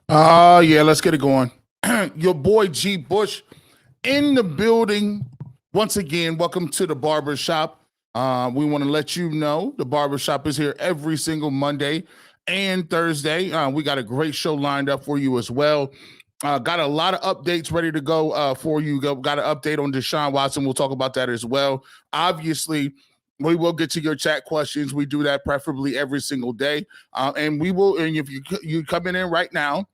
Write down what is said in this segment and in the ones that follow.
Yeah, let's get it going. Your boy G Bush in the building once again. Welcome to the barber shop. We want to let you know the barber shop is here every single Monday and Thursday. We got a great show lined up for you as well. Got a lot of updates ready to go for you. Got an update on Deshaun Watson. We'll talk about that as well. Obviously, we will get to your chat questions. We do that preferably every single day. And we will, and if you coming in right now,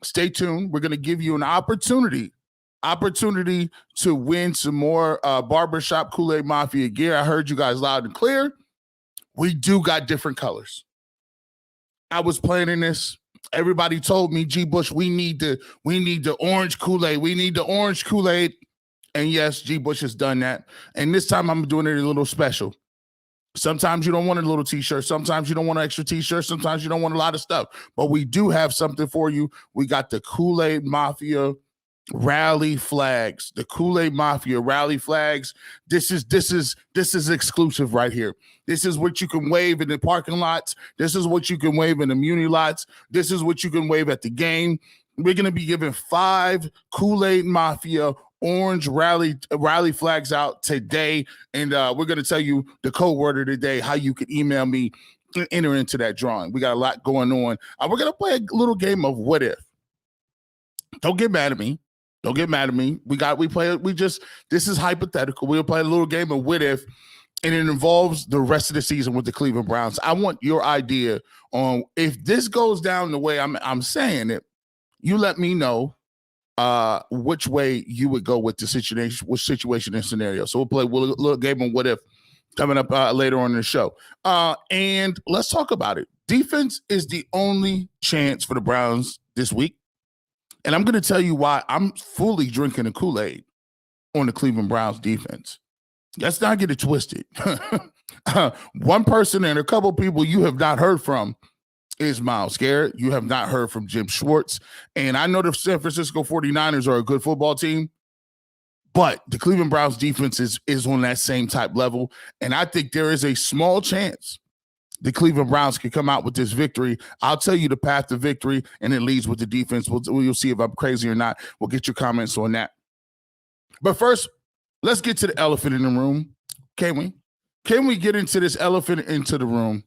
stay tuned. We're going to give you an opportunity to win some more Barbershop Kool-Aid Mafia gear. I heard you guys loud and clear. We do got different colors. I was planning this. Everybody told me, G Bush, we need the orange Kool-Aid. We need the orange Kool-Aid. And yes, G Bush has done that. And this time I'm doing it a little special. Sometimes you don't want a little t-shirt. Sometimes you don't want an extra t-shirt. Sometimes you don't want a lot of stuff. But we do have something for you. We got the Kool-Aid Mafia rally flags. The Kool-Aid Mafia rally flags. This is exclusive right here. This is what you can wave in the parking lots. This is what you can wave in the muni lots. This is what you can wave at the game. We're going to be giving 5 Kool-Aid Mafia orange rally flags out today, and we're going to tell you the code word of the day, how you can email me and enter into that drawing. We got a lot going on. We're going to play a little game of what if. Don't get mad at me. This is hypothetical. We'll play a little game of what if, and it involves the rest of the season with the Cleveland Browns. I want your idea on if this goes down the way I'm saying it. You let me know which way you would go with the situation, which situation and scenario. So we'll play a little game on what if coming up later on in the show. And let's talk about it. Defense is the only chance for the Browns this week. And I'm going to tell you why I'm fully drinking the Kool-Aid on the Cleveland Browns defense. Let's not get it twisted. One person and a couple people you have not heard from is Myles Garrett. You have not heard from Jim Schwartz. And I know the San Francisco 49ers are a good football team, but the Cleveland Browns defense is on that same type level. And I think there is a small chance the Cleveland Browns can come out with this victory. I'll tell you the path to victory, and it leads with the defense. We'll see if I'm crazy or not. We'll get your comments on that. But first, let's get to the elephant in the room. Can we? Can we get into this elephant into the room?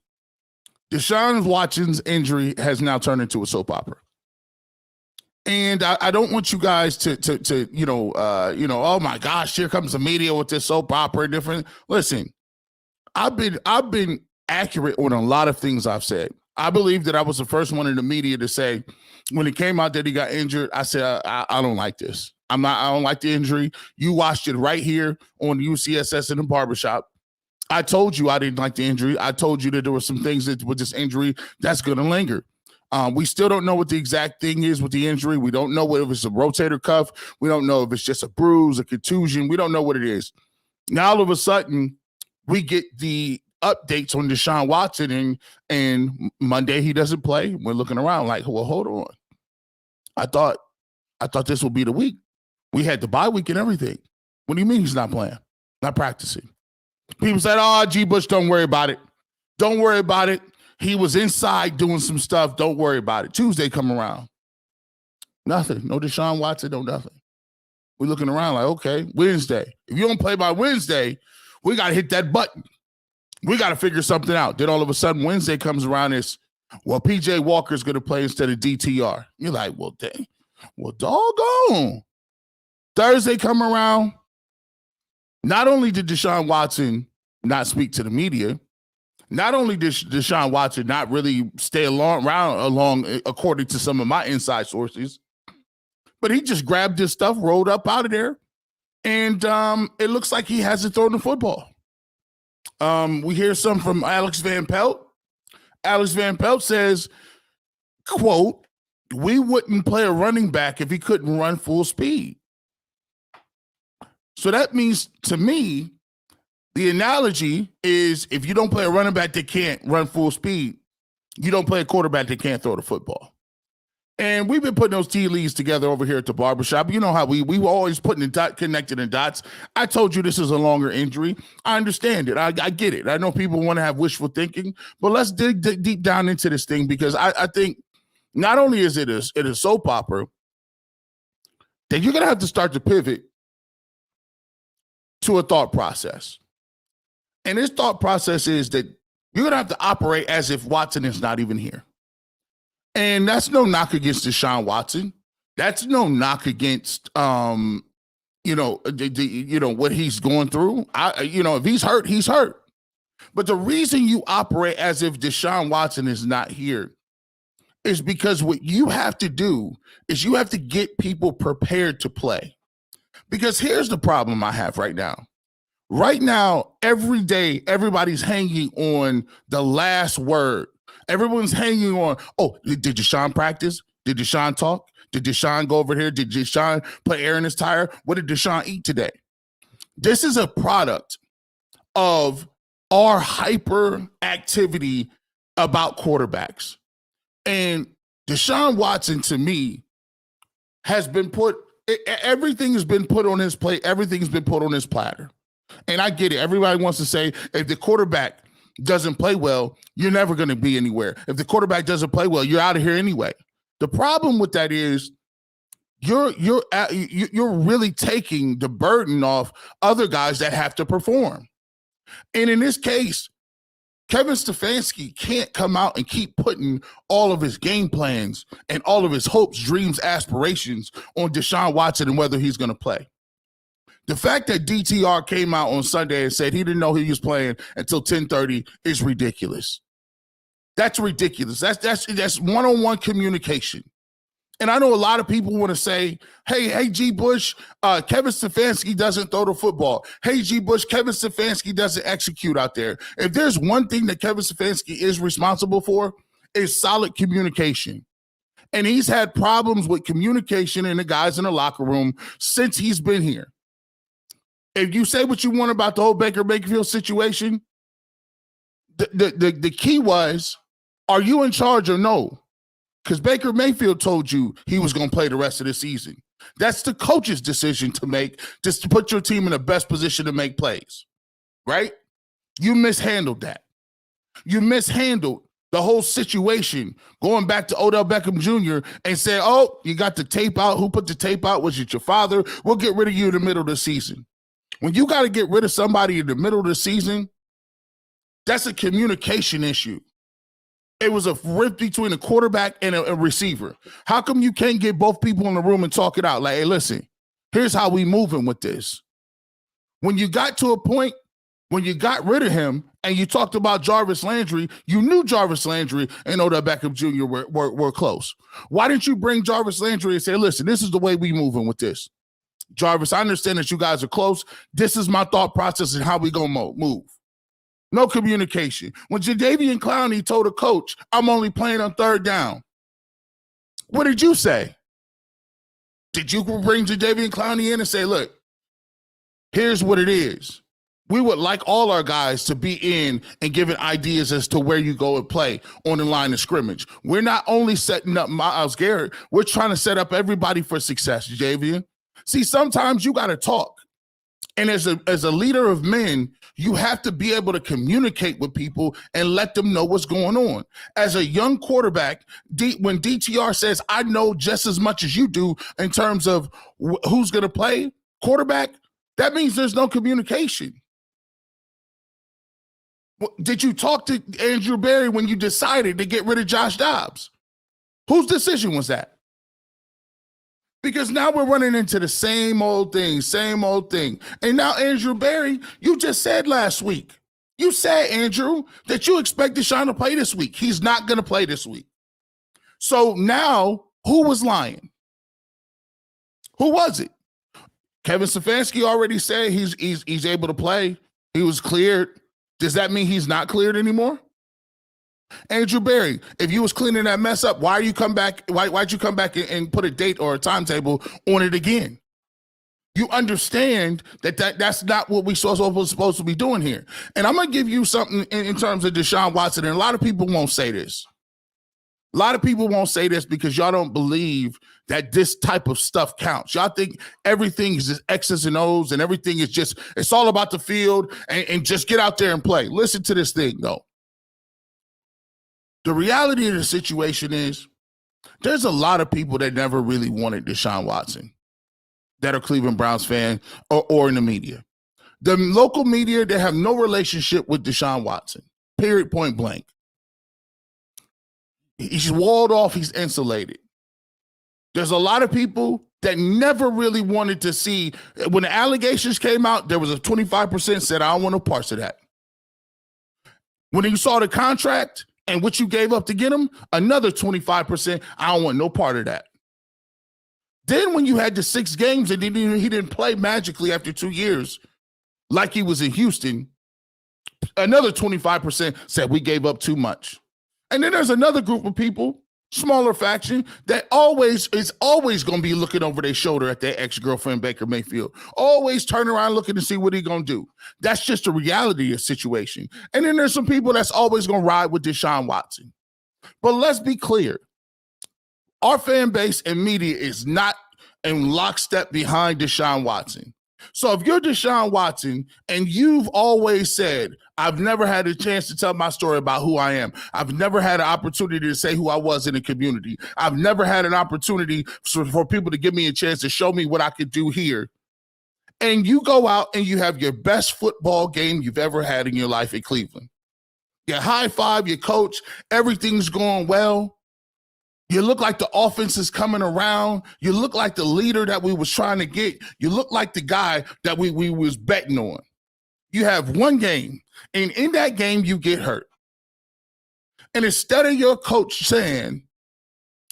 Deshaun Watson's injury has now turned into a soap opera. And I don't want you guys to oh my gosh, here comes the media with this soap opera and different. Listen, I've been accurate on a lot of things I've said. I believe that I was the first one in the media to say, when it came out that he got injured, I said, I don't like this. I don't like the injury. You watched it right here on UCSS in the barbershop. I told you I didn't like the injury. I told you that there were some things that with this injury that's going to linger. We still don't know what the exact thing is with the injury. We don't know if it's a rotator cuff. We don't know if it's just a bruise, a contusion. We don't know what it is. Now, all of a sudden, we get the updates on Deshaun Watson, and Monday he doesn't play. We're looking around like, well, hold on. I thought this would be the week. We had the bye week and everything. What do you mean he's not playing? Not practicing? People said, oh, G. Bush, don't worry about it. Don't worry about it. He was inside doing some stuff. Don't worry about it. Tuesday come around. Nothing. No Deshaun Watson, no nothing. We're looking around like, okay, Wednesday. If you don't play by Wednesday, we got to hit that button. We got to figure something out. Then all of a sudden, Wednesday comes around, PJ Walker's going to play instead of DTR. You're like, well, dang. Well, doggone. Thursday come around. Not only did Deshaun Watson not speak to the media, not only did Deshaun Watson not really stay along according to some of my inside sources, but he just grabbed his stuff, rolled up out of there, and it looks like he hasn't thrown the football. We hear some from Alex Van Pelt. Alex Van Pelt says, quote, we wouldn't play a running back if he couldn't run full speed. So that means, to me, the analogy is if you don't play a running back that can't run full speed, you don't play a quarterback that can't throw the football. And we've been putting those tea leaves together over here at the barbershop. You know how we were always putting connected in dots. I told you this is a longer injury. I understand it. I get it. I know people want to have wishful thinking, but let's dig deep down into this thing, because I think not only is it a soap opera, then you're going to have to start to pivot to a thought process. And this thought process is that you're going to have to operate as if Watson is not even here. And that's no knock against Deshaun Watson. That's no knock against, what he's going through. If he's hurt, he's hurt. But the reason you operate as if Deshaun Watson is not here is because what you have to do is you have to get people prepared to play. Because here's the problem I have right now. Right now, every day, everybody's hanging on the last word. Everyone's hanging on, did Deshaun practice? Did Deshaun talk? Did Deshaun go over here? Did Deshaun put air in his tire? What did Deshaun eat today? This is a product of our hyper activity about quarterbacks. And Deshaun Watson, to me, everything has been put on his plate. Everything's been put on his platter. And I get it. Everybody wants to say, if the quarterback doesn't play well, you're never going to be anywhere. If the quarterback doesn't play well, you're out of here anyway. The problem with that is you're really taking the burden off other guys that have to perform. And in this case, Kevin Stefanski can't come out and keep putting all of his game plans and all of his hopes, dreams, aspirations on Deshaun Watson and whether he's going to play. The fact that DTR came out on Sunday and said he didn't know he was playing until 10:30 is ridiculous. That's ridiculous. That's one-on-one communication. And I know a lot of people want to say, hey, G. Bush, Kevin Stefanski doesn't throw the football. Hey, G. Bush, Kevin Stefanski doesn't execute out there. If there's one thing that Kevin Stefanski is responsible for, is solid communication. And he's had problems with communication and the guys in the locker room since he's been here. If you say what you want about the whole Baker Mayfield situation, the key was, are you in charge or no? Because Baker Mayfield told you he was going to play the rest of the season. That's the coach's decision to make, just to put your team in the best position to make plays, right? You mishandled that. You mishandled the whole situation, going back to Odell Beckham Jr. and say, you got the tape out. Who put the tape out? Was it your father? We'll get rid of you in the middle of the season. When you got to get rid of somebody in the middle of the season, that's a communication issue. It was a rift between a quarterback and a receiver. How come you can't get both people in the room and talk it out? Like, hey, listen, here's how we moving with this. When you got to a point, when you got rid of him and you talked about Jarvis Landry, you knew Jarvis Landry and Odell Beckham Jr. were close. Why didn't you bring Jarvis Landry and say, listen, this is the way we moving with this? Jarvis, I understand that you guys are close. This is my thought process and how we gonna move. No communication. When Jadeveon Clowney told a coach, I'm only playing on third down, what did you say? Did you bring Jadeveon Clowney in and say, look, here's what it is. We would like all our guys to be in and giving ideas as to where you go and play on the line of scrimmage. We're not only setting up Myles Garrett, we're trying to set up everybody for success, Jadeveon. See, sometimes you got to talk. And as a leader of men, you have to be able to communicate with people and let them know what's going on. As a young quarterback, when DTR says, I know just as much as you do in terms of who's going to play quarterback, that means there's no communication. Did you talk to Andrew Berry when you decided to get rid of Josh Dobbs? Whose decision was that? Because now we're running into the same old thing. And now Andrew Berry, you just said last week, you said, Andrew, that you expect Deshaun to play this week. He's not going to play this week. So now, who was lying? Who was it? Kevin Stefanski already said he's able to play. He was cleared. Does that mean he's not cleared anymore? Andrew Berry, if you was cleaning that mess up, why'd you come back and put a date or a timetable on it again? You understand that's not what we're supposed to be doing here. And I'm going to give you something in terms of Deshaun Watson, and a lot of people won't say this. A lot of people won't say this because y'all don't believe that this type of stuff counts. Y'all think everything is just X's and O's and everything is just, it's all about the field and just get out there and play. Listen to this thing, though. The reality of the situation is There's a lot of people that never really wanted Deshaun Watson that are Cleveland Browns fans or in the media. The local media, they have no relationship with Deshaun Watson, period, point blank. He's walled off. He's insulated. There's a lot of people that never really wanted to see, when the allegations came out, there was a 25% said, I don't want no parts of that. When you saw the contract and what you gave up to get him, another 25%, I don't want no part of that. Then when you had the 6 games and he didn't play magically after 2 years like he was in Houston, another 25% said we gave up too much. And then there's another group of people, smaller faction, that is always going to be looking over their shoulder at their ex-girlfriend, Baker Mayfield. Always turn around looking to see what he's going to do. That's just the reality of the situation. And then there's some people that's always going to ride with Deshaun Watson. But let's be clear. Our fan base and media is not in lockstep behind Deshaun Watson. So if you're Deshaun Watson and you've always said, I've never had a chance to tell my story about who I am. I've never had an opportunity to say who I was in the community. I've never had an opportunity for people to give me a chance to show me what I could do here. And you go out and you have your best football game you've ever had in your life in Cleveland. You high five your coach. Everything's going well. You look like the offense is coming around. You look like the leader that we was trying to get. You look like the guy that we was betting on. You have one game, and in that game, you get hurt. And instead of your coach saying,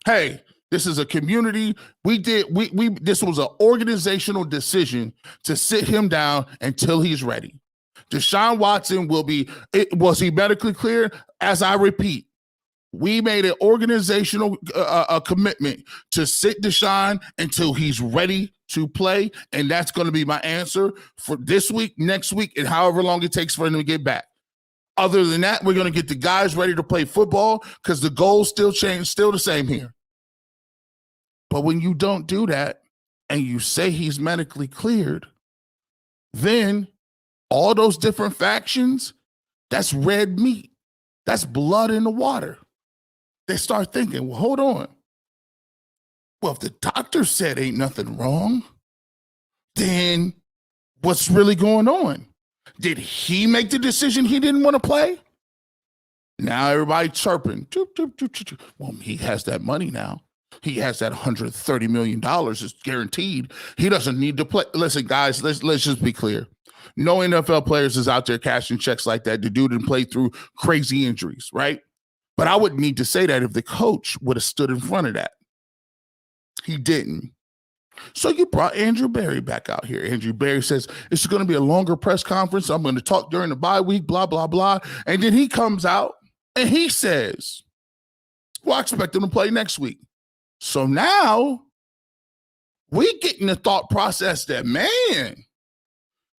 hey, this is a community, this was an organizational decision to sit him down until he's ready. Deshaun Watson was he medically clear? As I repeat, we made an organizational commitment to sit Deshaun until he's ready to play, and that's going to be my answer for this week, next week, and however long it takes for him to get back. Other than that, we're going to get the guys ready to play football because the goals still the same here. But when you don't do that and you say he's medically cleared, then all those different factions, that's red meat. That's blood in the water. They start thinking, well, hold on. Well, if the doctor said ain't nothing wrong, then what's really going on? Did he make the decision he didn't want to play? Now everybody chirping. Well, he has that money now. He has that $130 million. It's guaranteed. He doesn't need to play. Listen, guys, let's just be clear. No NFL players is out there cashing checks like that. The dude didn't play through crazy injuries, right? But I wouldn't need to say that if the coach would have stood in front of that. He didn't. So you brought Andrew Berry back out here. Andrew Berry says, it's going to be a longer press conference. I'm going to talk during the bye week, blah, blah, blah. And then he comes out and he says, well, I expect him to play next week. So now we get in the thought process that, man,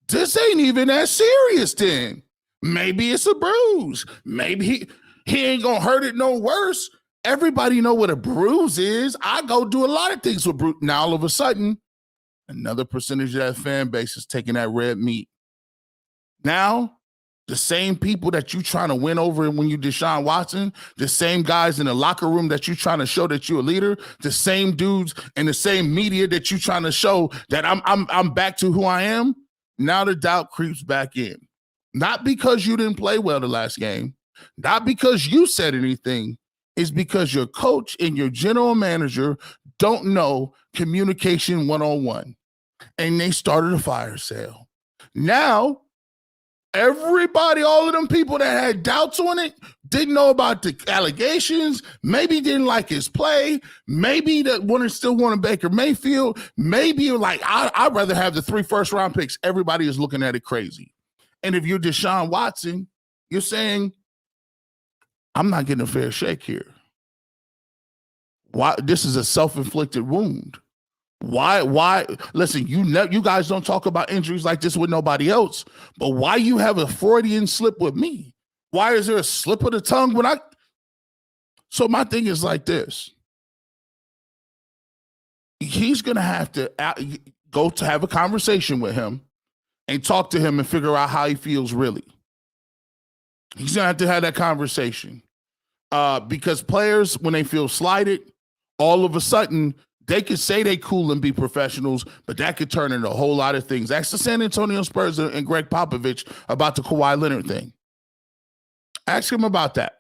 this ain't even that serious then. Maybe it's a bruise. Maybe he ain't going to hurt it no worse. Everybody know what a bruise is. I go do a lot of things with bruise. Now, all of a sudden, another percentage of that fan base is taking that red meat. Now, the same people that you trying to win over when you Deshaun Watson, the same guys in the locker room that you trying to show that you're a leader, the same dudes and the same media that you trying to show that I'm back to who I am. Now the doubt creeps back in. Not because you didn't play well the last game, not because you said anything. Is because your coach and your general manager don't know communication 101. And they started a fire sale. Now, everybody, all of them people that had doubts on it, didn't know about the allegations, maybe didn't like his play, maybe that still wanted Baker Mayfield, maybe like, I'd rather have the 3 first-round picks. Everybody is looking at it crazy. And if you're Deshaun Watson, you're saying, I'm not getting a fair shake here. Why? This is a self-inflicted wound. Why? Listen, you guys don't talk about injuries like this with nobody else, but why you have a Freudian slip with me? Why is there a slip of the tongue when So my thing is like this. He's going to have to go to have a conversation with him and talk to him and figure out how he feels really. He's going to have that conversation because players, when they feel slighted all of a sudden, they could say they cool and be professionals, but that could turn into a whole lot of things. Ask the San Antonio Spurs and Greg Popovich about the Kawhi Leonard thing. Ask him about that.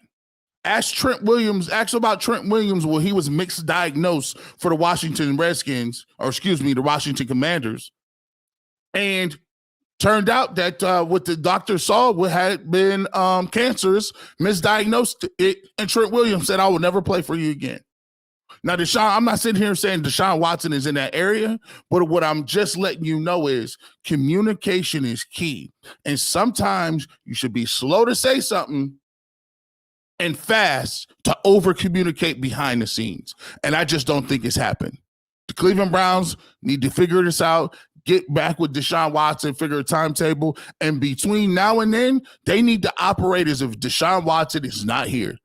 Ask about Trent Williams when he was mixed diagnosed for the Washington Redskins, or excuse me, the Washington Commanders. And turned out that what the doctor saw had been cancerous, misdiagnosed it, and Trent Williams said, I will never play for you again. Now, I'm not sitting here saying Deshaun Watson is in that area, but what I'm just letting you know is communication is key. And sometimes you should be slow to say something and fast to over-communicate behind the scenes. And I just don't think it's happened. The Cleveland Browns need to figure this out, get back with Deshaun Watson, figure a timetable, and between now and then, they need to operate as if Deshaun Watson is not here.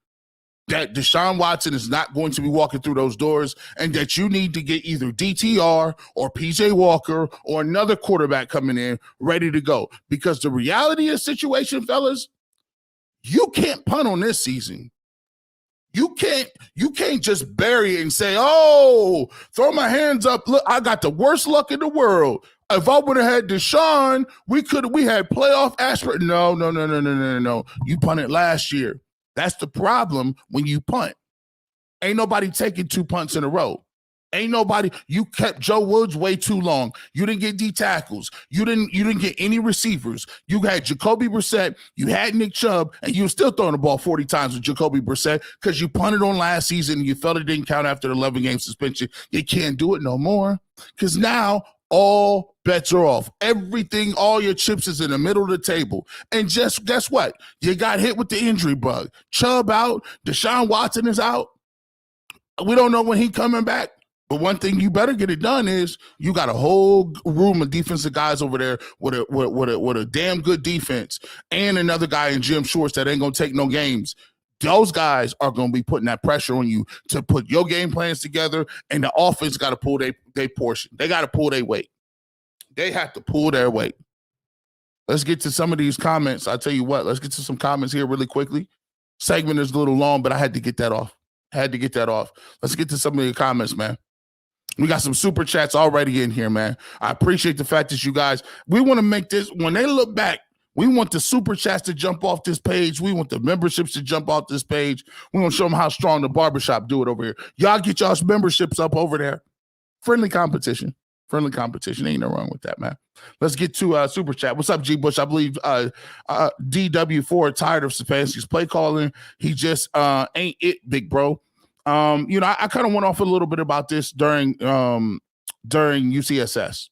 That Deshaun Watson is not going to be walking through those doors, and that you need to get either DTR or PJ Walker or another quarterback coming in ready to go. Because the reality of the situation, fellas, you can't punt on this season. You can't just bury it and say, oh, throw my hands up. Look, I got the worst luck in the world. If I would have had Deshaun, we had playoff aspiration. No. You punted last year. That's the problem when you punt. Ain't nobody taking 2 punts in a row. You kept Joe Woods way too long. You didn't get D tackles. You didn't get any receivers. You had Jacoby Brissett. You had Nick Chubb, and you were still throwing the ball 40 times with Jacoby Brissett because you punted on last season and you felt it didn't count after the 11-game suspension. You can't do it no more because now all bets are off. Everything, all your chips is in the middle of the table. And just guess what? You got hit with the injury bug. Chubb out. Deshaun Watson is out. We don't know when he's coming back. But one thing you better get it done is you got a whole room of defensive guys over there with a damn good defense and another guy in Jim Schwartz that ain't going to take no games. Those guys are going to be putting that pressure on you to put your game plans together, and the offense got to pull their portion. They got to pull their weight. They have to pull their weight. Let's get to some of these comments. I'll tell you what, let's get to some comments here really quickly. Segment is a little long, but I had to get that off. Let's get to some of the comments, man. We got some super chats already in here, man. I appreciate the fact that you guys, we want to make this, when they look back, we want the super chats to jump off this page. We want the memberships to jump off this page. We want to show them how strong the barbershop do it over here. Y'all get y'all's memberships up over there. Friendly competition. Ain't no wrong with that, man. Let's get to super chat. What's up, G Bush? I believe DW4 tired of Stefanski's play calling. He just ain't it, big bro. I kind of went off a little bit about this during UCSS.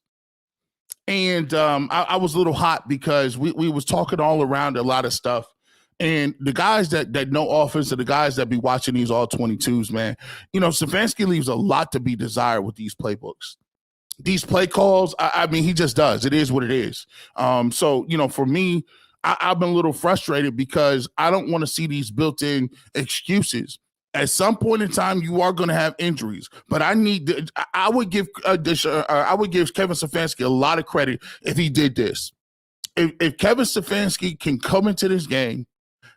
And I was a little hot because we was talking all around a lot of stuff. And the guys that know offense are the guys that be watching these all 22s, man. Stefanski leaves a lot to be desired with these playbooks. These play calls, I mean, he just does. It is what it is. So, for me, I've been a little frustrated because I don't want to see these built-in excuses. At some point in time, you are going to have injuries, but I would give Kevin Stefanski a lot of credit if he did this. If Kevin Stefanski can come into this game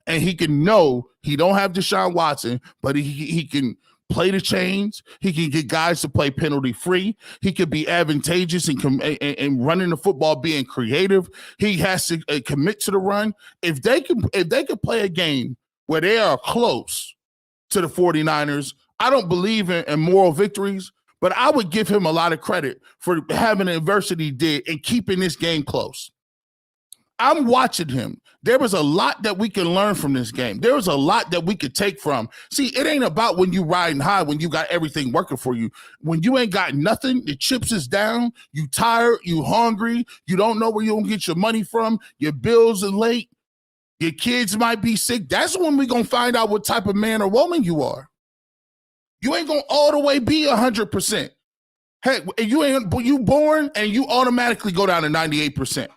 and he can know he don't have Deshaun Watson, but he can play the chains, he can get guys to play penalty free, he could be advantageous and running the football, being creative. He has to commit to the run. If they could play a game where they are close to the 49ers. I don't believe in moral victories, but I would give him a lot of credit for having the adversity he did and keeping this game close. I'm watching him. There was a lot that we can learn from this game. There was a lot that we could take from. See, it ain't about when you riding high, when you got everything working for you. When you ain't got nothing, the chips is down, you tired, you hungry, you don't know where you're going to get your money from, your bills are late, your kids might be sick. That's when we're going to find out what type of man or woman you are. You ain't going to all the way be 100%. Hey, you born and you automatically go down to 98%.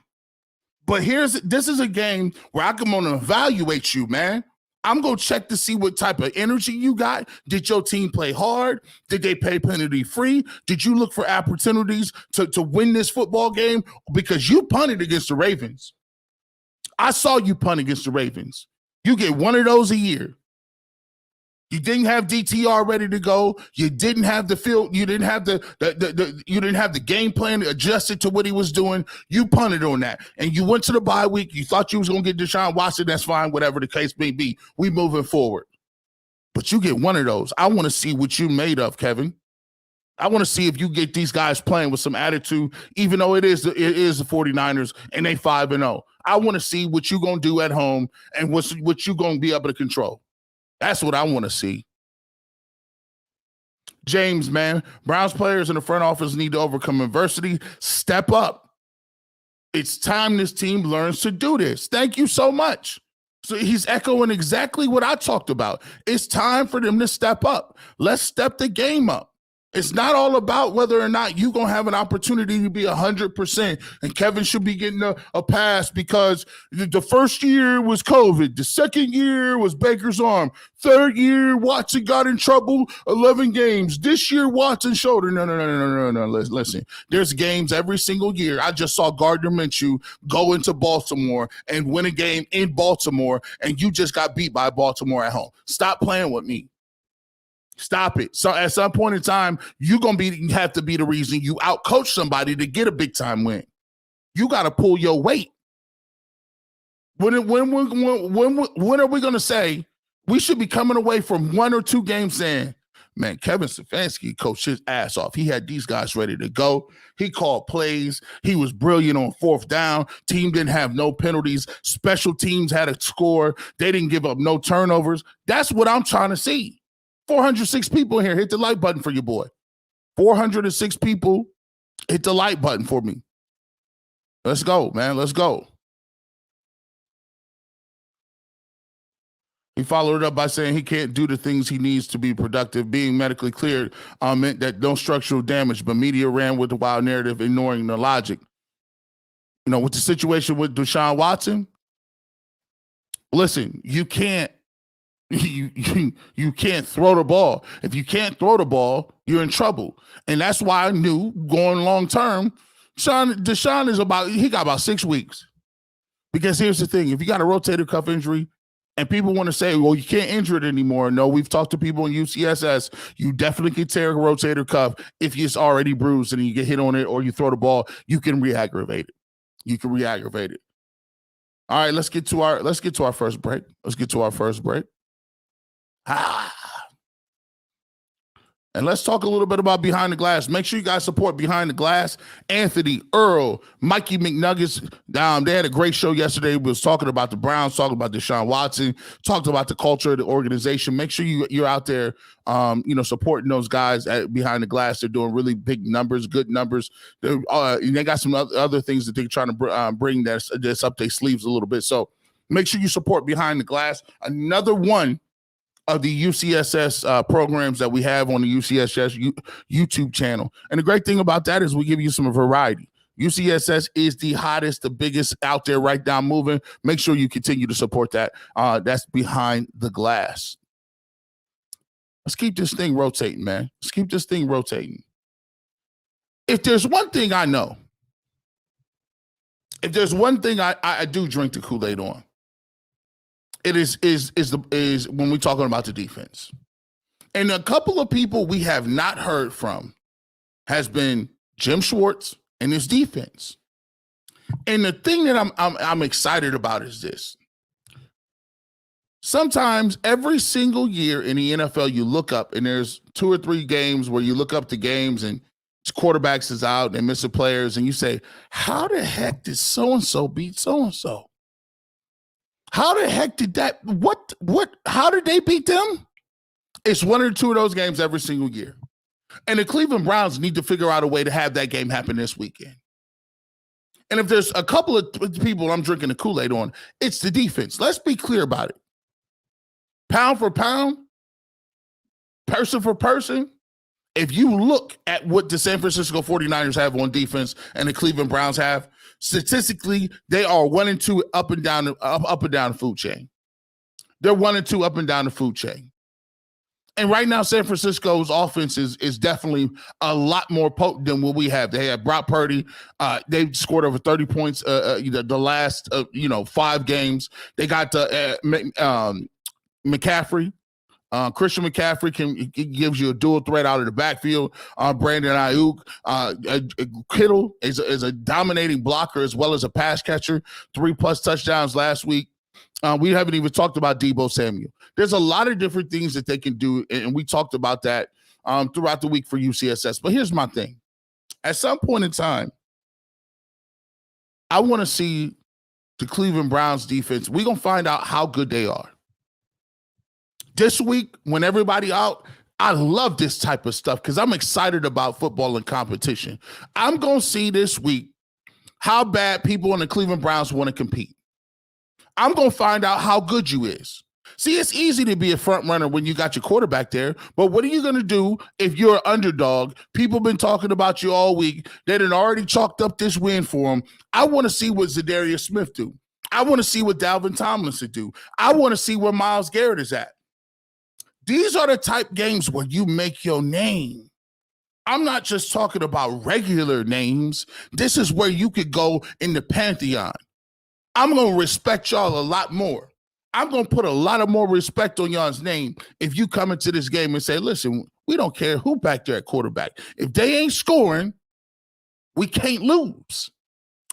But this is a game where I'm going to evaluate you, man. I'm going to check to see what type of energy you got. Did your team play hard? Did they pay penalty free? Did you look for opportunities to win this football game? Because you punted against the Ravens. I saw you punt against the Ravens. You get one of those a year. You didn't have DTR ready to go. You didn't have the field. You didn't have you didn't have the game plan adjusted to what he was doing. You punted on that, and you went to the bye week. You thought you was going to get Deshaun Watson. That's fine, whatever the case may be. We moving forward, but you get one of those. I want to see what you made of, Kevin. I want to see if you get these guys playing with some attitude, even though it is the 49ers and they 5-0. I want to see what you're going to do at home and what you're going to be able to control. That's what I want to see. James, man, Browns players in the front office need to overcome adversity. Step up. It's time this team learns to do this. Thank you so much. So he's echoing exactly what I talked about. It's time for them to step up. Let's step the game up. It's not all about whether or not you're going to have an opportunity to be 100%. And Kevin should be getting a pass because the first year was COVID. The second year was Baker's arm. Third year, Watson got in trouble, 11 games. This year, Watson shoulder. No. Listen, there's games every single year. I just saw Gardner Minshew go into Baltimore and win a game in Baltimore, and you just got beat by Baltimore at home. Stop playing with me. Stop it. So at some point in time, you're going to have to be the reason you outcoach somebody to get a big time win. You got to pull your weight. When are we going to say we should be coming away from 1 or 2 games saying, man, Kevin Stefanski coached his ass off. He had these guys ready to go. He called plays. He was brilliant on 4th down. Team didn't have no penalties. Special teams had a score. They didn't give up no turnovers. That's what I'm trying to see. 406 people here. Hit the like button for your boy. 406 people. Hit the like button for me. Let's go, man. Let's go. He followed it up by saying he can't do the things he needs to be productive. Being medically cleared meant that no structural damage, but media ran with the wild narrative, ignoring the logic. You know, with the situation with Deshaun Watson, listen, you can't can't throw the ball. If you can't throw the ball, you're in trouble. And that's why I knew going long term, Deshaun he got about 6 weeks. Because here's the thing, if you got a rotator cuff injury and people want to say, well, you can't injure it anymore. No, we've talked to people in UCSS. You definitely can tear a rotator cuff if it's already bruised and you get hit on it or you throw the ball, you can re-aggravate it. All right, let's get to our first break. And let's talk a little bit about Behind the Glass. Make sure you guys support Behind the Glass. Anthony, Earl, Mikey McNuggets. They had a great show yesterday. We was talking about the Browns, talking about Deshaun Watson, talked about the culture of the organization. Make sure you're out there, supporting those guys Behind the Glass. They're doing really big numbers, good numbers. They got some other things that they're trying to bring that's up their sleeves a little bit. So make sure you support Behind the Glass. Another one of the UCSS programs that we have on the UCSS YouTube channel. And the great thing about that is we give you some variety. UCSS is the hottest, the biggest out there right now moving. Make sure you continue to support that. That's Behind the Glass. Let's keep this thing rotating, man. Let's keep this thing rotating. If there's one thing I know, if there's one thing I do drink the Kool-Aid on, it is when we're talking about the defense. And a couple of people we have not heard from has been Jim Schwartz and his defense. And the thing that I'm excited about is this. Sometimes every single year in the NFL, you look up and there's 2 or 3 games where you look up the games and quarterbacks is out and missing players, and you say, how the heck did so-and-so beat so-and-so? How the heck did that, how did they beat them? It's 1 or 2 of those games every single year. And the Cleveland Browns need to figure out a way to have that game happen this weekend. And if there's a couple of people I'm drinking the Kool-Aid on, it's the defense. Let's be clear about it. Pound for pound, person for person, if you look at what the San Francisco 49ers have on defense and the Cleveland Browns have, statistically, they are 1 and 2 up and down the food chain. They're 1 and 2 up and down the food chain. And right now, San Francisco's offense is definitely a lot more potent than what we have. They have Brock Purdy. They've scored over 30 points the last 5 games. They got McCaffrey. Christian McCaffrey gives you a dual threat out of the backfield. Brandon Ayuk, Kittle is a dominating blocker as well as a pass catcher. 3+ touchdowns last week. We haven't even talked about Deebo Samuel. There's a lot of different things that they can do, and we talked about that throughout the week for UCSS. But here's my thing. At some point in time, I want to see the Cleveland Browns defense. We're going to find out how good they are. This week, when everybody out, I love this type of stuff because I'm excited about football and competition. I'm going to see this week how bad people in the Cleveland Browns want to compete. I'm going to find out how good you is. See, it's easy to be a front runner when you got your quarterback there, but what are you going to do if you're an underdog? People have been talking about you all week. They done already chalked up this win for them. I want to see what Zadarius Smith do. I want to see what Dalvin Tomlinson do. I want to see where Myles Garrett is at. These are the type games where you make your name. I'm not just talking about regular names. This is where you could go in the pantheon. I'm going to respect y'all a lot more. I'm going to put a lot of more respect on y'all's name if you come into this game and say, listen, we don't care who back there at quarterback. If they ain't scoring, we can't lose.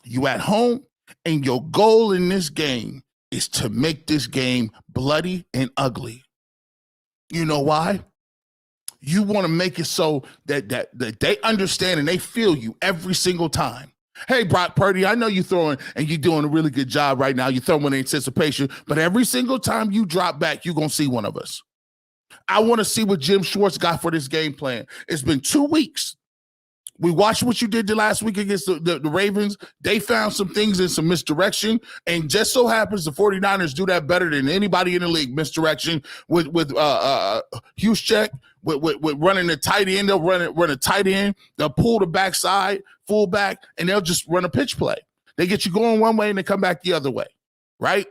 You at home, and your goal in this game is to make this game bloody and ugly. You know why? You want to make it so that they understand and they feel you every single time. Hey, Brock Purdy, I know you're throwing and you're doing a really good job right now. You're throwing in anticipation, but every single time you drop back, you're going to see one of us. I want to see what Jim Schwartz got for this game plan. It's been 2 weeks. We watched what you did the last week against the Ravens. They found some things in some misdirection, and just so happens the 49ers do that better than anybody in the league. Misdirection with Juszczyk, with running the tight end. They'll run a tight end. They'll pull the backside, fullback, and they'll just run a pitch play. They get you going one way and they come back the other way, right?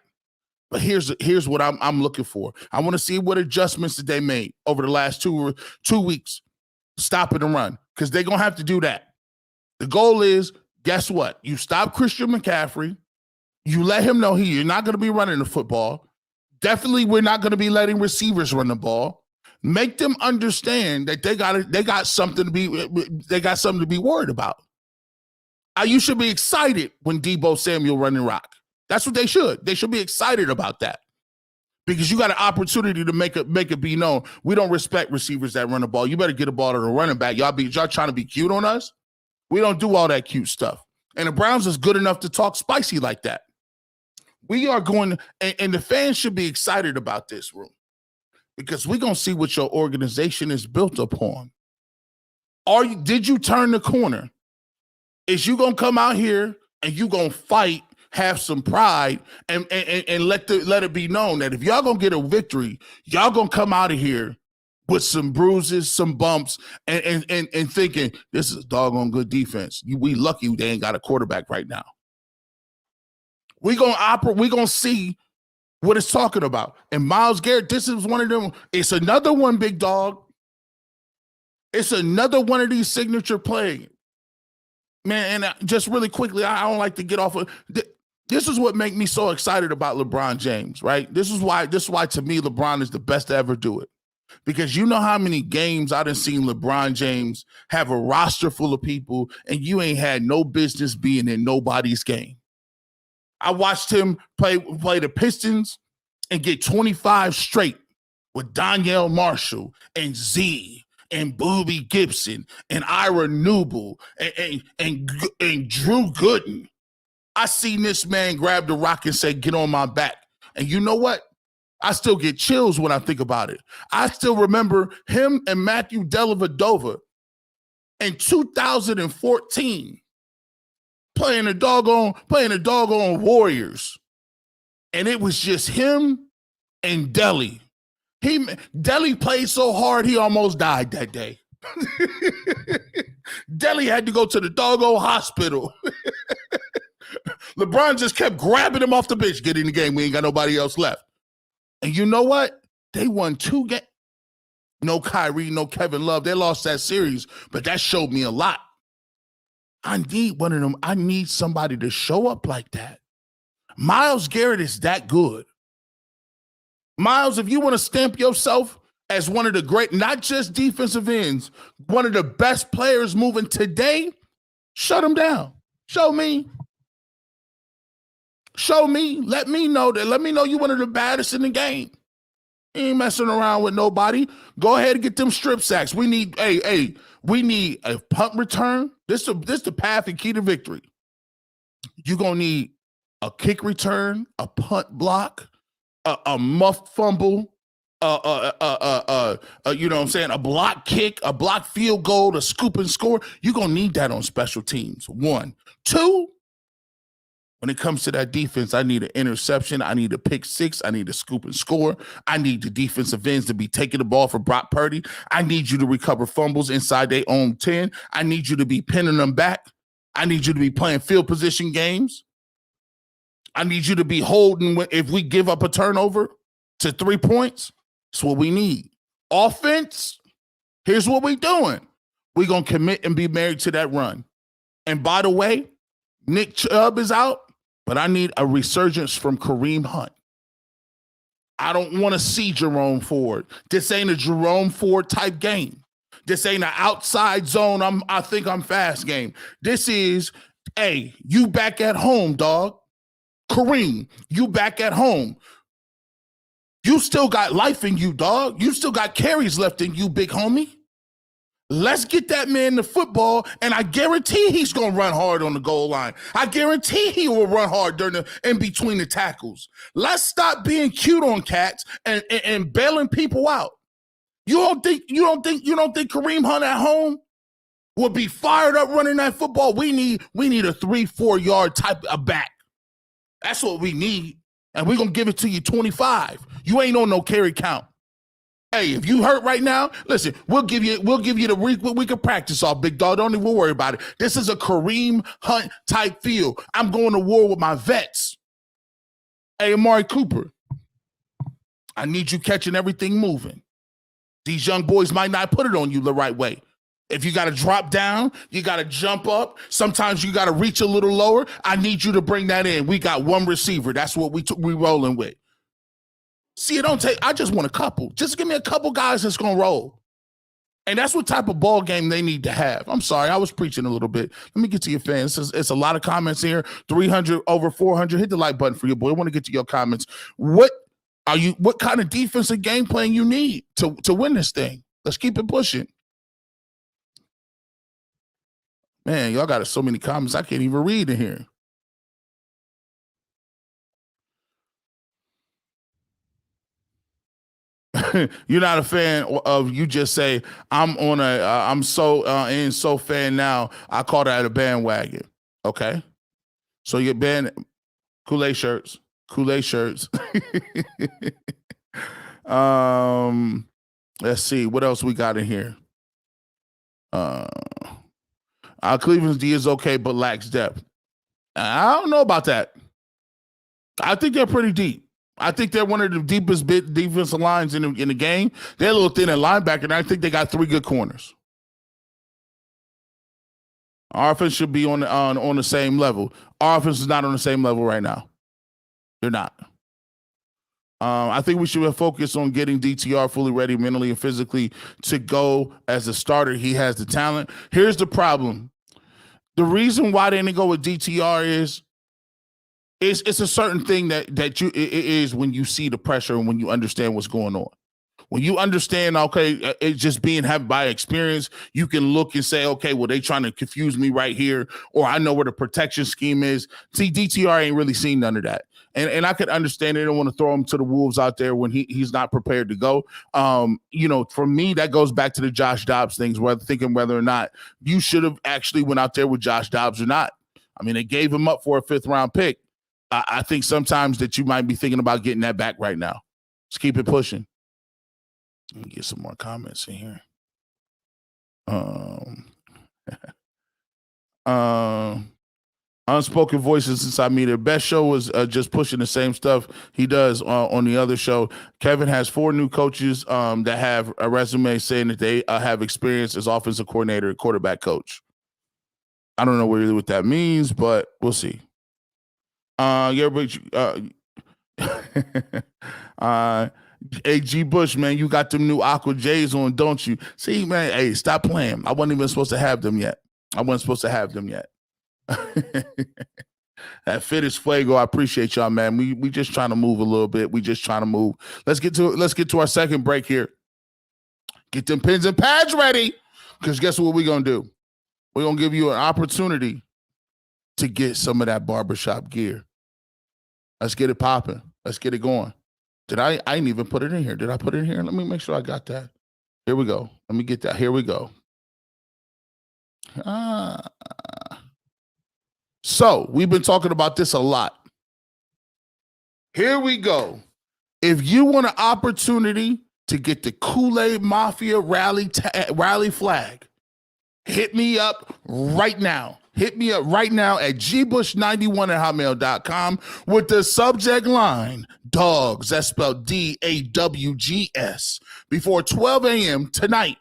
But here's what I'm looking for. I want to see what adjustments that they made over the last 2 weeks. Stop it and run, because they're going to have to do that. The goal is, guess what? You stop Christian McCaffrey. You let him know you're not going to be running the football. Definitely, we're not going to be letting receivers run the ball. Make them understand that they got something to be worried about. You should be excited when Deebo Samuel running rock. That's what they should. They should be excited about that. Because you got an opportunity to make it be known. We don't respect receivers that run the ball. You better get a ball to the running back. Y'all trying to be cute on us? We don't do all that cute stuff. And the Browns is good enough to talk spicy like that. We are going, and the fans should be excited about this, room, because we're going to see what your organization is built upon. Did you turn the corner? Is you going to come out here and you going to fight, have some pride, and let it be known that if y'all gonna get a victory, y'all gonna come out of here with some bruises, some bumps, and thinking this is doggone good defense. We lucky they ain't got a quarterback right now. We gonna see what it's talking about. And Myles Garrett, this is one of them. It's another one, big dog. It's another one of these signature plays. Man, and just really quickly, I don't like to get off of this is what makes me so excited about LeBron James, right? This is why to me LeBron is the best to ever do it. Because you know how many games I done seen LeBron James have a roster full of people and you ain't had no business being in nobody's game. I watched him play the Pistons and get 25 straight with Donyell Marshall and Z and Booby Gibson and Ira Newble and Drew Gooden. I seen this man grab the rock and say, get on my back. And you know what? I still get chills when I think about it. I still remember him and Matthew Dellavedova in 2014 playing the doggone Warriors. And it was just him and Delly. Delly played so hard he almost died that day. Delly had to go to the doggone hospital. LeBron just kept grabbing him off the bench. Get in the game. We ain't got nobody else left. And you know what? They won 2 games. No Kyrie, no Kevin Love. They lost that series, but that showed me a lot. I need one of them. I need somebody to show up like that. Myles Garrett is that good. Myles, if you want to stamp yourself as one of the great, not just defensive ends, one of the best players moving today, shut him down. Show me. Show me. Let me know that. Let me know you one of the baddest in the game. You ain't messing around with nobody. Go ahead and get them strip sacks. We need, we need a punt return. This the path and key to victory. You're gonna need a kick return, a punt block, a muff fumble, you know what I'm saying, a block kick, a block field goal, a scoop and score. You're gonna need that on special teams. 1, 2. When it comes to that defense, I need an interception. I need a pick six. I need a scoop and score. I need the defensive ends to be taking the ball for Brock Purdy. I need you to recover fumbles inside their own 10. I need you to be pinning them back. I need you to be playing field position games. I need you to be holding if we give up a turnover to 3 points. That's what we need. Offense, here's what we're doing. We're going to commit and be married to that run. And by the way, Nick Chubb is out, but I need a resurgence from Kareem Hunt. I don't want to see Jerome Ford. This ain't a Jerome Ford type game. This ain't an outside zone, I think I'm fast game. This is, hey, you back at home, dog. Kareem, you back at home. You still got life in you, dog. You still got carries left in you, big homie. Let's get that man the football, and I guarantee he's going to run hard on the goal line. I guarantee he will run hard in between the tackles. Let's stop being cute on cats and bailing people out. You don't think Kareem Hunt at home will be fired up running that football? We need a 3-4 yard type of back. That's what we need, and we're going to give it to you 25. You ain't on no carry count. Hey, if you hurt right now, listen, we'll give you the week we can practice off, big dog. Don't even worry about it. This is a Kareem Hunt type field. I'm going to war with my vets. Hey, Amari Cooper, I need you catching everything moving. These young boys might not put it on you the right way. If you got to drop down, you got to jump up. Sometimes you got to reach a little lower. I need you to bring that in. We got one receiver. That's what we rolling with. See, I just want a couple. Just give me a couple guys that's going to roll. And that's what type of ball game they need to have. I'm sorry, I was preaching a little bit. Let me get to your fans. It's a lot of comments here. 300 over 400. Hit the like button for your boy. I want to get to your comments. What kind of defensive game plan you need to win this thing? Let's keep it pushing. Man, y'all got so many comments. I can't even read in here. You're not a fan of, you just say, I'm so fan now. I call that a bandwagon. Okay. So you ban Kool-Aid shirts. Let's see what else we got in here. Cleveland's D is okay, but lacks depth. I don't know about that. I think they're pretty deep. I think they're one of the deepest defensive lines in the game. They're a little thin at linebacker, and I think they got 3 good corners. Our offense should be on the same level. Our offense is not on the same level right now. They're not. I think we should focus on getting DTR fully ready mentally and physically to go as a starter. He has the talent. Here's the problem. The reason why they didn't go with DTR is it's a certain thing that it is when you see the pressure and when you understand what's going on. When you understand, okay, it's just being had by experience, you can look and say, okay, well, they trying to confuse me right here, or I know where the protection scheme is. See, DTR ain't really seen none of that. And I could understand they don't want to throw him to the wolves out there when he's not prepared to go. For me, that goes back to the Josh Dobbs things, thinking whether or not you should have actually went out there with Josh Dobbs or not. I mean, they gave him up for a 5th round pick. I think sometimes that you might be thinking about getting that back right now. Let's keep it pushing. Let me get some more comments in here. Unspoken voices inside me. Their best show was just pushing the same stuff he does on the other show. Kevin has 4 new coaches that have a resume saying that they have experience as offensive coordinator and quarterback coach. I don't know really what that means, but we'll see. Hey, G Bush, man, you got them new Aqua J's on, don't you? See, man, hey, stop playing. I wasn't even supposed to have them yet. That fit is fuego. I appreciate y'all, man. We just trying to move a little bit. We just trying to move. Let's get to our second break here. Get them pens and pads ready. Because guess what we're gonna do? We're gonna give you an opportunity to get some of that barbershop gear. Let's get it popping. Let's get it going. I didn't even put it in here. Did I put it in here? Let me make sure I got that. Here we go. Let me get that. Here we go. So we've been talking about this a lot. Here we go. If you want an opportunity to get the Kool-Aid Mafia rally flag, hit me up right now. Hit me up right now at gbush91@hotmail.com with the subject line, dogs, that's spelled DAWGS, before 12 a.m. tonight.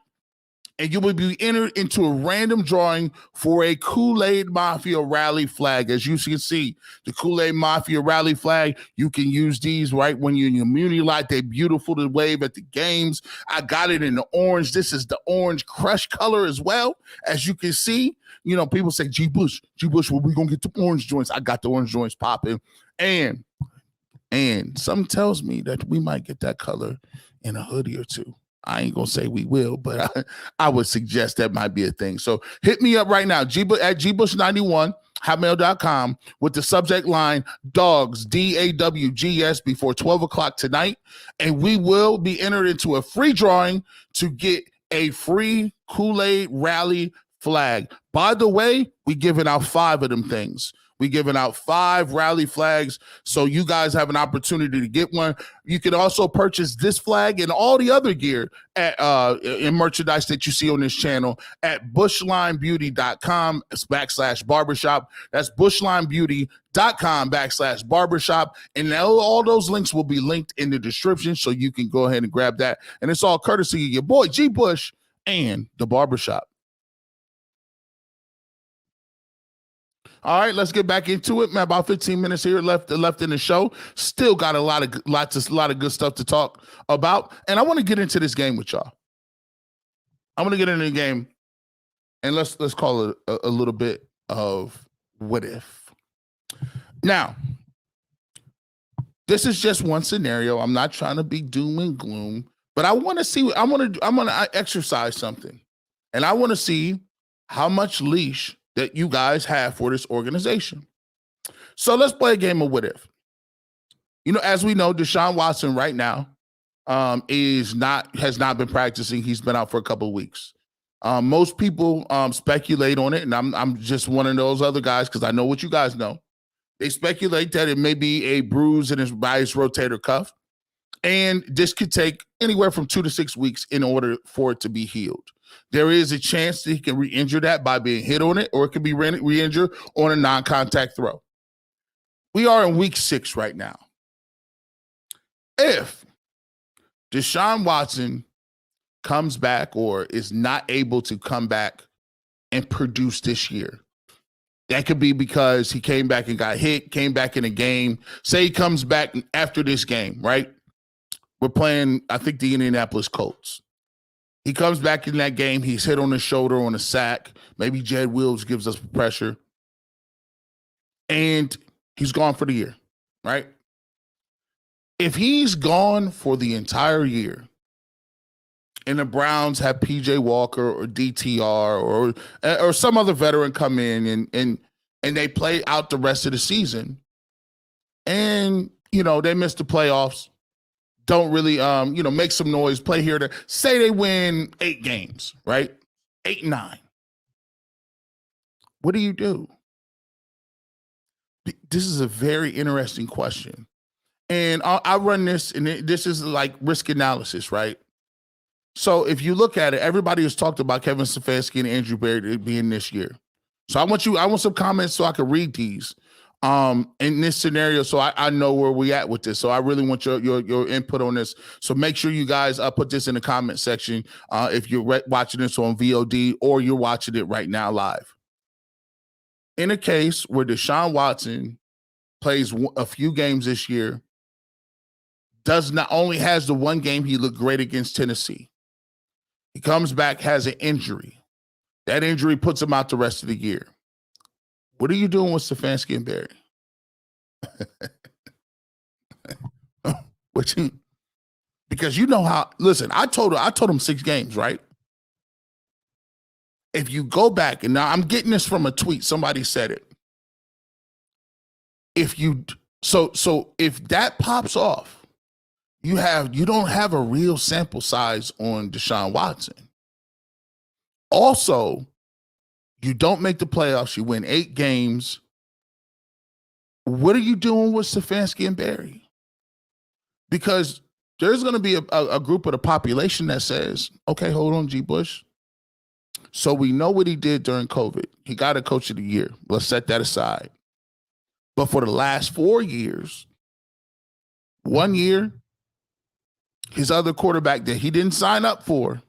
And you will be entered into a random drawing for a Kool-Aid Mafia rally flag. As you can see, the Kool-Aid Mafia rally flag, you can use these right when you're in your community light. They're beautiful to wave at the games. I got it in the orange. This is the orange crush color as well. As you can see, people say, G Bush, well, we going to get the orange joints. I got the orange joints popping. And something tells me that we might get that color in a hoodie or two. I ain't gonna say we will, but I would suggest that might be a thing. So hit me up right now, at gbush91@hotmail.com with the subject line dogs, DAWGS, before 12 o'clock tonight. And we will be entered into a free drawing to get a free Kool-Aid rally flag. By the way, we giving out 5 of them things. We giving out 5 rally flags, so you guys have an opportunity to get one. You can also purchase this flag and all the other gear at in merchandise that you see on this channel at bushlinebeauty.com/barbershop. That's bushlinebeauty.com/barbershop. And all those links will be linked in the description, so you can go ahead and grab that. And it's all courtesy of your boy, G Bush, and the barbershop. All right, let's get back into it, man. About 15 minutes here left in the show. Still got a lot of good stuff to talk about, and I want to get into this game with y'all. I'm going to get into the game, and let's call it a little bit of what if. Now, this is just one scenario. I'm not trying to be doom and gloom, but I want to see. I'm going to exercise something, and I want to see how much leash that you guys have for this organization. So let's play a game of what if. As we know, Deshaun Watson right now has not been practicing. He's been out for a couple of weeks. Most people speculate on it, and I'm just one of those other guys because I know what you guys know. They speculate that it may be a bruise in his rotator cuff, and this could take anywhere from 2 to 6 weeks in order for it to be healed. There is a chance that he can re-injure that by being hit on it, or it can be re-injured on a non-contact throw. We are in week 6 right now. If Deshaun Watson comes back or is not able to come back and produce this year, that could be because he came back and got hit, came back in a game. Say he comes back after this game, right? We're playing, I think, the Indianapolis Colts. He comes back in that game. He's hit on the shoulder on a sack. Maybe Jed Wills gives us pressure. And he's gone for the year, right? If he's gone for the entire year and the Browns have PJ Walker or DTR or some other veteran come in and they play out the rest of the season and, they miss the playoffs, don't really, make some noise, play here to say they win 8 games, right? 8, 9. What do you do? This is a very interesting question. And I run this, and this is like risk analysis, right? So if you look at it, everybody has talked about Kevin Stefanski and Andrew Berry being this year. So I want some comments so I can read these. In this scenario, so I know where we at with this. So I really want your input on this. So make sure you guys put this in the comment section if you're watching this on VOD or you're watching it right now live. In a case where Deshaun Watson plays a few games this year, does not only has the one game he looked great against Tennessee. He comes back, has an injury. That injury puts him out the rest of the year. What are you doing with Stefanski and Barry? Because you know how, listen, I told him 6 games, right? If you go back, and now I'm getting this from a tweet, somebody said it. If that pops off, you don't have a real sample size on Deshaun Watson. Also, you don't make the playoffs, you win 8 games. What are you doing with Stefanski and Barry? Because there's going to be a group of the population that says, okay, hold on, G. Bush. So we know what he did during COVID. He got a coach of the year. Let's set that aside. But for the last 4 years, 1 year, his other quarterback that he didn't sign up for,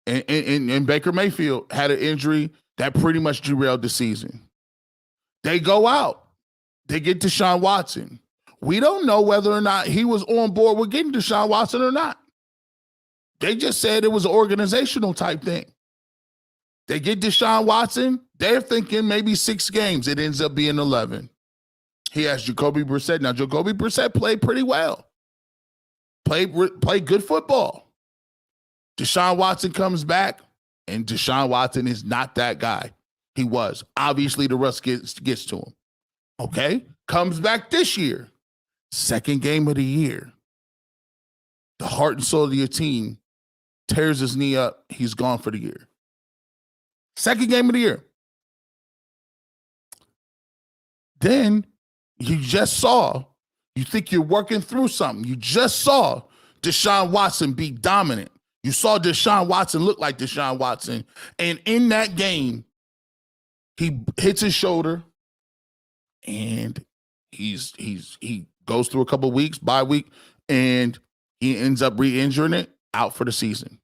and Baker Mayfield had an injury that pretty much derailed the season. They go out. They get Deshaun Watson. We don't know whether or not he was on board with getting Deshaun Watson or not. They just said it was an organizational type thing. They get Deshaun Watson. They're thinking maybe 6 games. It ends up being 11. He has Jacoby Brissett. Now, Jacoby Brissett played pretty well. Played good football. Deshaun Watson comes back, and Deshaun Watson is not that guy. He was. Obviously, the rust gets to him. Okay? Comes back this year. 2nd game of the year. The heart and soul of your team tears his knee up. He's gone for the year. 2nd game of the year. Then you just saw, you think you're working through something. You just saw Deshaun Watson be dominant. You saw Deshaun Watson look like Deshaun Watson. And in that game, he hits his shoulder and he goes through a couple of weeks, bye week, and he ends up re-injuring it, out for the season.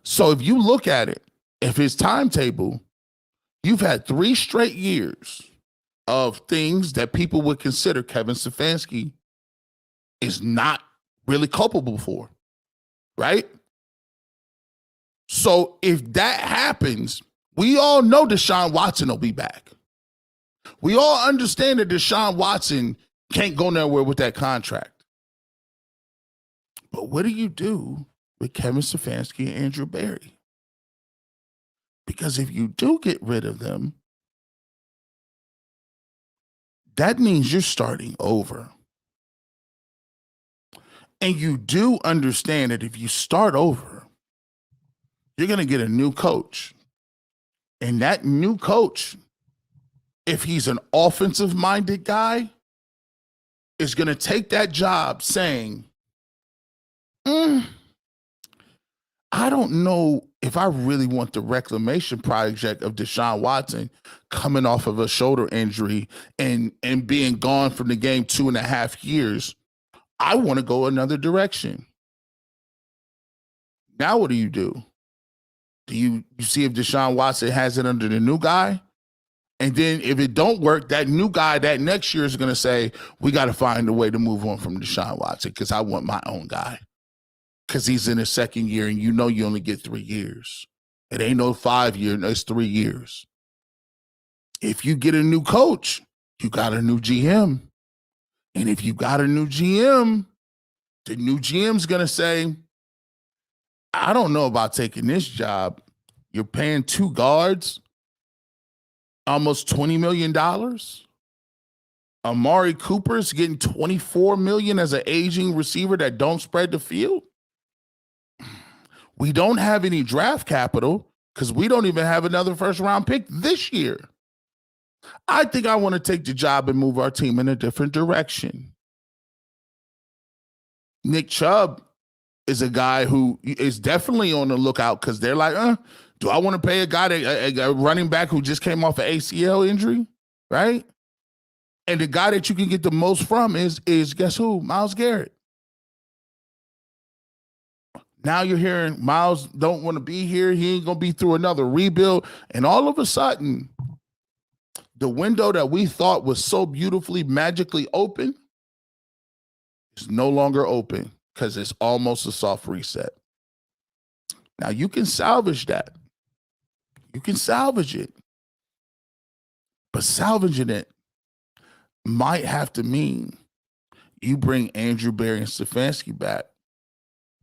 So if you look at it, if his timetable, you've had 3 straight years of things that people would consider Kevin Stefanski is not really culpable for, right? So if that happens, we all know Deshaun Watson will be back. We all understand that Deshaun Watson can't go nowhere with that contract. But what do you do with Kevin Stefanski and Andrew Barry? Because if you do get rid of them, that means you're starting over. And you do understand that if you start over, you're going to get a new coach. And that new coach, if he's an offensive-minded guy, is going to take that job saying, I don't know if I really want the reclamation project of Deshaun Watson coming off of a shoulder injury and being gone from the game 2.5 years. I want to go another direction. Now what do? Do you see if Deshaun Watson has it under the new guy? And then if it don't work, that new guy that next year is going to say, we got to find a way to move on from Deshaun Watson because I want my own guy. Because he's in his 2nd year and you know you only get 3 years. It ain't no 5 year, no, it's 3 years. If you get a new coach, you got a new GM. And if you got a new GM, the new GM's going to say, I don't know about taking this job. You're paying 2 guards almost $20 million. Amari Cooper's getting $24 million as an aging receiver that don't spread the field. We don't have any draft capital because we don't even have another 1st-round pick this year. I think I want to take the job and move our team in a different direction. Nick Chubb is a guy who is definitely on the lookout because they're like, do I want to pay a guy, a running back who just came off an ACL injury, right? And the guy that you can get the most from is guess who? Myles Garrett. Now you're hearing Myles don't want to be here. He ain't going to be through another rebuild. And all of a sudden, the window that we thought was so beautifully, magically open is no longer open because it's almost a soft reset. Now, you can salvage that. You can salvage it. But salvaging it might have to mean you bring Andrew Berry and Stefanski back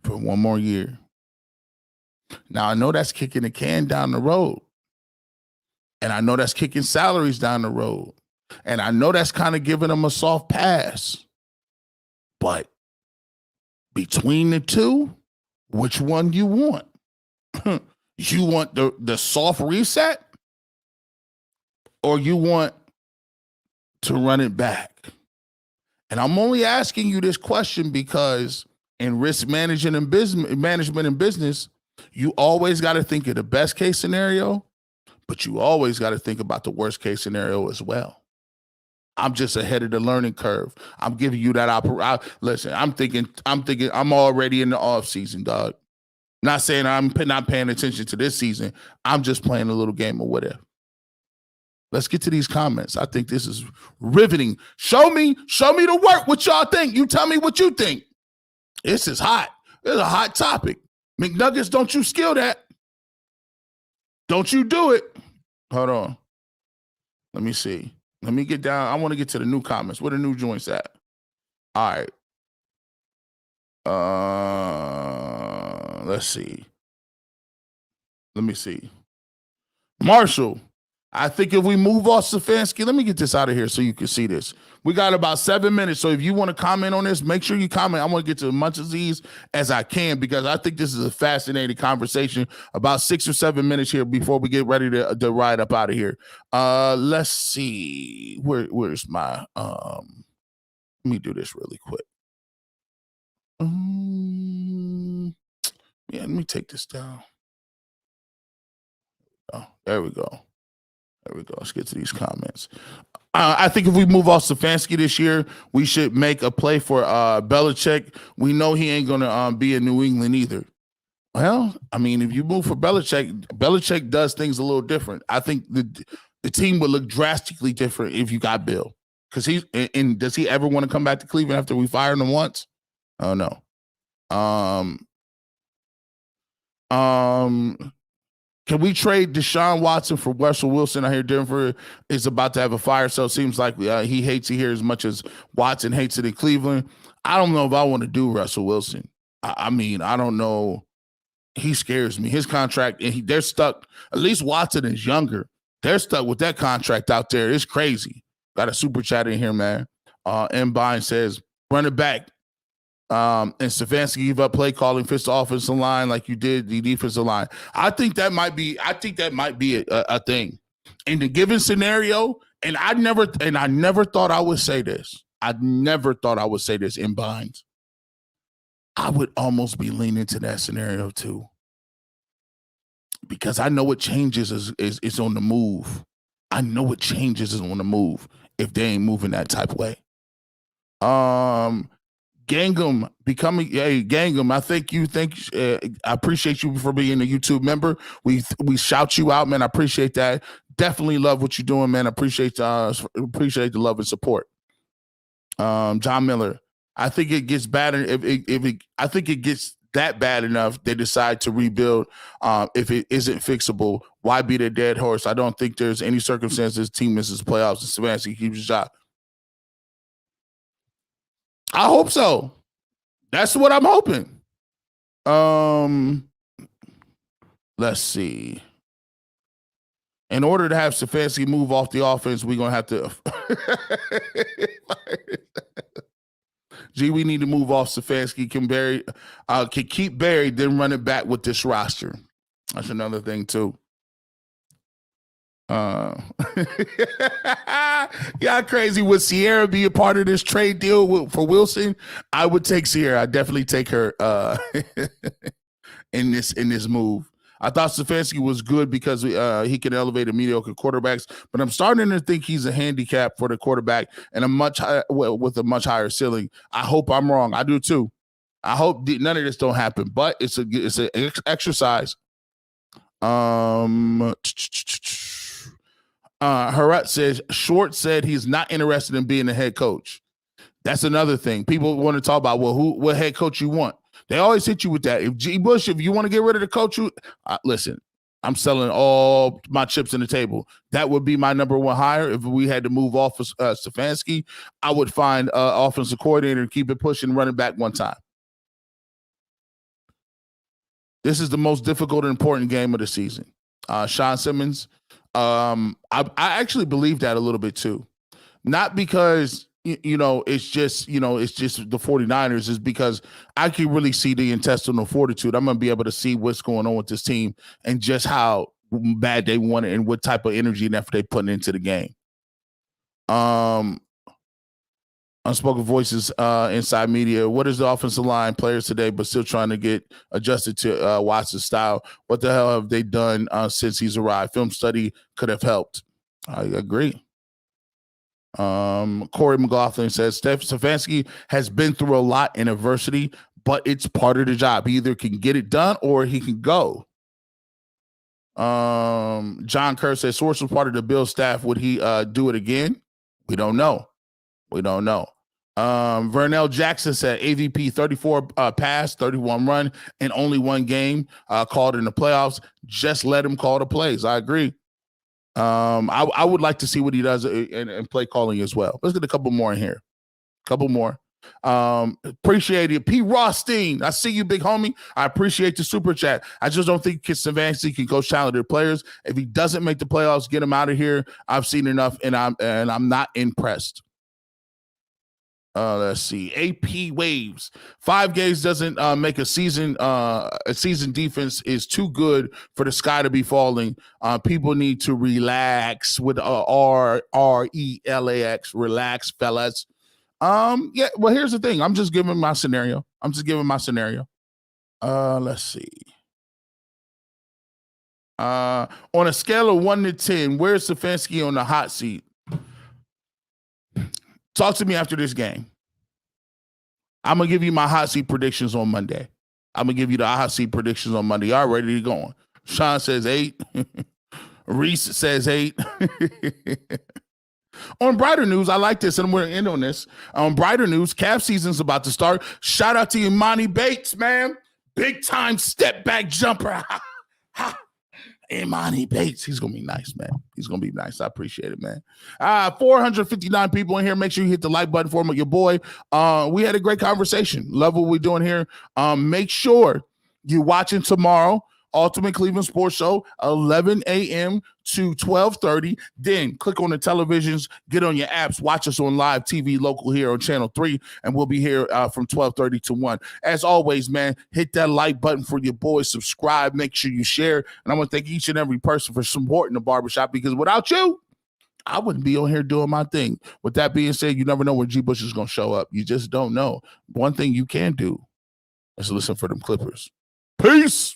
for one more year. Now, I know that's kicking the can down the road. And I know that's kicking salaries down the road. And I know that's kind of giving them a soft pass. But between the two, which one you want? You want the soft reset? Or you want to run it back? And I'm only asking you this question because in risk management and business, you always got to think of the best case scenario, but you always got to think about the worst case scenario as well. I'm just ahead of the learning curve. I'm giving you that listen, I'm thinking I'm already in the off season, dog. Not saying I'm not paying attention to this season. I'm just playing a little game of what if. Let's get to these comments. I think this is riveting. Show me the work. What y'all think? You tell me what you think. This is hot. This is a hot topic. McNuggets, don't you skill that. Don't you do it. Hold on. Let me see. Let me get down. I want to get to the new comments. Where the new joints at? All right. Let's see. Let me see. Marshall. I think if we move off Stefanski, let me get this out of here so you can see this. We got about 7 minutes, so if you want to comment on this, make sure you comment. I want to get to as much of these as I can because I think this is a fascinating conversation. About 6 or 7 minutes here before we get ready to ride up out of here. Let's see. Where's my let me do this really quick. Yeah, let me take this down. Oh, there we go. There we go. Let's get to these comments. I think if we move off Stefanski this year, we should make a play for Belichick. We know he ain't going to be in New England either. Well, I mean, if you move for Belichick does things a little different. I think the team would look drastically different if you got Bill. Because does he ever want to come back to Cleveland after we fired him once? Oh, no. Can we trade Deshaun Watson for Russell Wilson? I hear Denver is about to have a fire, so it seems like he hates it here as much as Watson hates it in Cleveland. I don't know if I want to do Russell Wilson. I mean, I don't know. He scares me. His contract, and they're stuck. At least Watson is younger. They're stuck with that contract out there. It's crazy. Got a super chat in here, man. M. Bine says, run it back. And Stefanski gave up play calling, fits the offensive line like you did the defensive line. I think that might be a thing in the given scenario. And I never thought I would say this. I never thought I would say this in binds. I would almost be leaning to that scenario too, because I know what changes is on the move. I know what changes is on the move if they ain't moving that type of way. Gangam Gangam, I appreciate you for being a YouTube member. We shout you out, man. I appreciate that. Definitely love what you're doing, man. I appreciate the love and support. John Miller, I think it gets bad. I think it gets that bad enough they decide to rebuild. If it isn't fixable, why beat a dead horse? I don't think there's any circumstances team misses playoffs and Stefanski keeps his job. I hope so. That's what I'm hoping. Let's see. In order to have Stefanski move off the offense, we're going to have to we need to move off Stefanski. Can keep Barry, then run it back with this roster. That's another thing too. Yeah, crazy. Would Sierra be a part of this trade deal for Wilson? I would take Sierra. I'd definitely take her in this move. I thought Stefanski was good because he can elevate a mediocre quarterbacks, but I'm starting to think he's a handicap for the quarterback and with a much higher ceiling. I hope I'm wrong. I do too. I hope none of this don't happen, but it's an exercise. Harat says Short said he's not interested in being the head coach. That's another thing. People want to talk about, well, what head coach you want. They always hit you with that. If G. Bush, if you want to get rid of the coach, listen, I'm selling all my chips on the table. That would be my number one hire. If we had to move off of Stefanski, I would find offensive coordinator and keep it pushing, running back one time. This is the most difficult and important game of the season. Sean Simmons, I actually believe that a little bit too. Not because it's just the 49ers, is because I can really see the intestinal fortitude. I'm going to be able to see what's going on with this team and just how bad they want it and what type of energy and effort they putting into the game. Unspoken voices inside media. What is the offensive line players today, but still trying to get adjusted to Watson's style? What the hell have they done since he's arrived? Film study could have helped. I agree. Corey McLaughlin says Stefanski has been through a lot in adversity, but it's part of the job. He either can get it done or he can go. John Kerr says source was part of the Bills staff. Would he do it again? We don't know. Vernell Jackson said AVP 34 pass, 31 run, and only one game called in the playoffs. Just let him call the plays. I agree. I would like to see what he does in play calling as well. Let's get a couple more in here. Appreciate it. P. Rothstein, I see you, big homie. I appreciate the super chat. I just don't think Stefanski can coach talented players. If he doesn't make the playoffs, get him out of here. I've seen enough, and I'm not impressed. Let's see. AP Waves. 5 games doesn't make a season. A season defense is too good for the sky to be falling. People need to relax with RELAX. Relax, fellas. Yeah. Well, here's the thing. I'm just giving my scenario. Let's see. On a scale of 1 to 10, where's Stefanski on the hot seat? Talk to me after this game. I'm going to give you my hot seat predictions on Monday. Y'all ready to go on? Sean says 8. Reese says 8. On brighter news, I like this, and we're going to end on this. On brighter news, calf season's about to start. Shout out to Imani Bates, man. Big time step back jumper. Imani Bates. He's going to be nice, man. I appreciate it, man. 459 people in here. Make sure you hit the like button for him with your boy. We had a great conversation. Love what we're doing here. Make sure you're watching tomorrow. Ultimate Cleveland Sports Show, 11 a.m. to 12:30. Then click on the televisions, get on your apps, watch us on live TV local here on Channel 3, and we'll be here from 12:30 to 1. As always, man, hit that like button for your boys, subscribe, make sure you share. And I want to thank each and every person for supporting the barbershop, because without you, I wouldn't be on here doing my thing. With that being said, you never know when G. Bush is going to show up. You just don't know. One thing you can do is listen for them Clippers. Peace.